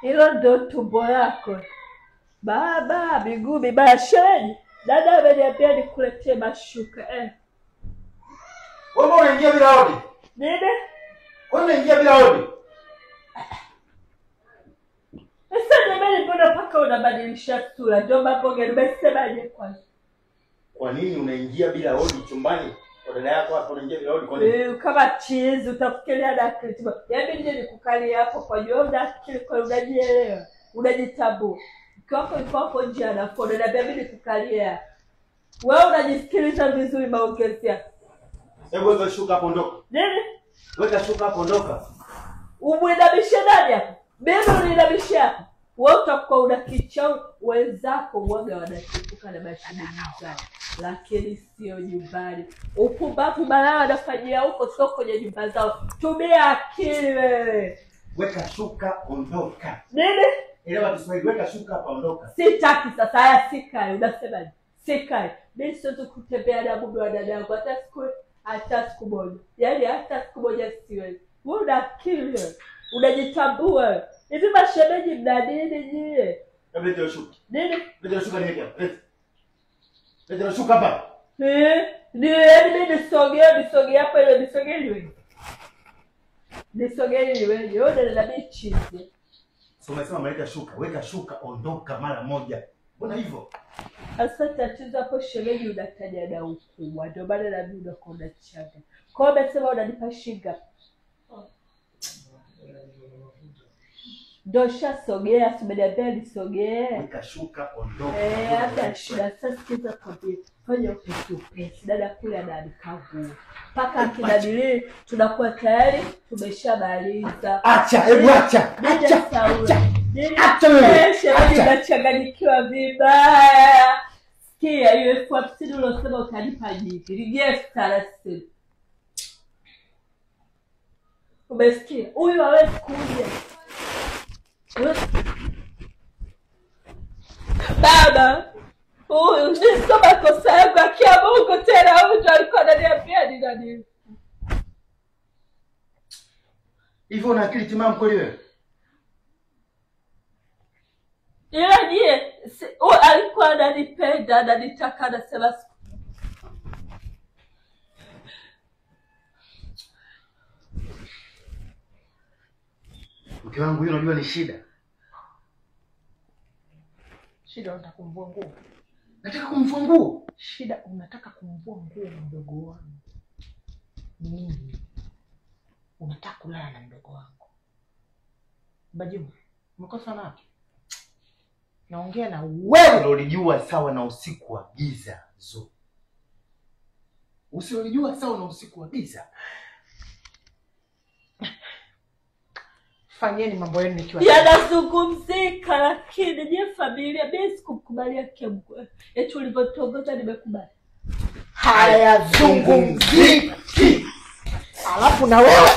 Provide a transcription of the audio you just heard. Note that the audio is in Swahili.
Hilo ndo tumbo lako. Baba, miguu mibaya shemeji. Dada ameniambia nikuletee mashuka. Wewe unaingia bila hodi? Nini? Wewe unaingia bila hodi? Sasa jamani, mbona paka unabadilisha sura? Ndio mambo gani umesemaje kwanza? Kwa nini unaingia bila hodi chumbani? Kwa dada yako hapo unaingia bila hodi kwa nini? Kama chizi utafikiria na akili. Yaani nje nikukalia hapo kwa jua una akili kwa unajielewa. Unajitambua. Kwako iko nje anapoona na mimi nikukalia. Wewe unajisikiliza vizuri maongezi yako. Hebu weka shuka hapo ondoka. Nini? Weka shuka hapo ondoka. Umwinamishe nani hapo? Mimi uninamishe hapo. Wewe utakuwa una kichao wenzako uoga wanachipuka na mashine nyumbani. Lakini sio nyumbani. Upumbavu balaa wanafanyia huko sio kwenye nyumba zao. Tumia akili wewe. Weka shuka ondoka. Nini? Elewa Kiswahili, weka shuka hapa ondoka. Sitaki sasa, haya sikai, unasemaje? Sikai. Mimi siwezi kutembea na mume wa dada yangu hata siku moja. Yaani hata siku moja siwezi. Wewe una akili. Unajitambua. Hivi mashemeji mna nini nyie? Leta shuka. Nini? Leta shuka niweke hapa. Leta shuka hapa. Mimi nisogee hapa ile nisogee liwe. Nisogee liwe. Yona na bichi. So umesema maleta shuka, weka shuka ondoka mara moja. Mbona hivyo? Sasa tatizo hapo shemeji unataja na ukubwa. Ndio maana na mimi nakonda changa. Kwa hiyo umesema unanipa shiga. Dosha sogea, subeniambia nisogee. Weka shuka ondoka. Hata shida sasa sikiza kwambie. Fanya upesi. Dada kule anaandika nguo. Paka akidadili tunakuwa tayari tumeshamaliza. Acha, hebu acha. Acha wewe. Shemeji unachanganyikiwa vibaya. Sikia hiyo 50 ulosema utanipa nyingi. Rejea 30. Umesikia? Huyu hawezi kuja. Baba, huyu nisoma makosa yangu akia Mungu tena huyu alikuwa ananiambia ni nani. Hivyo una akili timamu kweli wewe? Ila je, alikuwa ananipenda, ananitaka anasema mke wangu, hiyo unajua ni shida. Shida unataka kumvua nguo. Nataka kumvua nguo. Shida unataka kumvua nguo mdogo wangu. Nini? Unataka kulala na mdogo wangu. Bajuma, umekosa wapi? Naongea na wewe ulijua sawa na usiku wa giza zo. Usilijua sawa na usiku wa giza. Fanyeni mambo yenu nikiwa. Yanazungumzika lakini je familia mimi sikukubalia kemko. Eti ulivyotongoza nimekubali. Hayazungumziki. Alafu na wewe